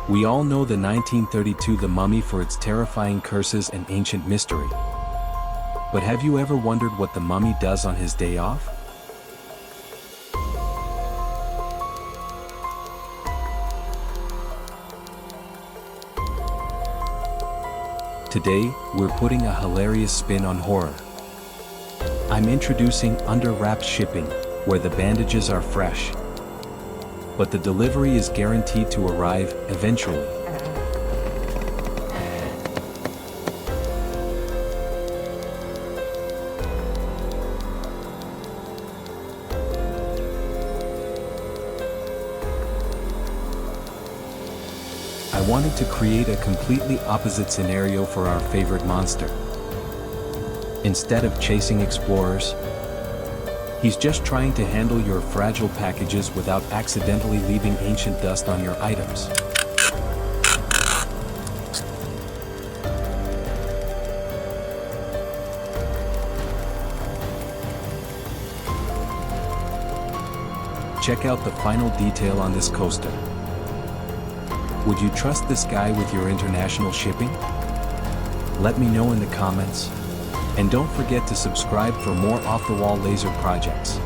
We all know the 1932 The Mummy for its terrifying curses and ancient mystery. But have you ever wondered what the mummy does on his day off? Today, we're putting a hilarious spin on horror. I'm introducing under-wrapped shipping, where the bandages are fresh, but the delivery is guaranteed to arrive eventually. I wanted to create a completely opposite scenario for our favorite monster. Instead of chasing explorers, he's just trying to handle your fragile packages without accidentally leaving ancient dust on your items. Check out the final detail on this coaster. Would you trust this guy with your international shipping? Let me know in the comments. And don't forget to subscribe for more off-the-wall laser projects.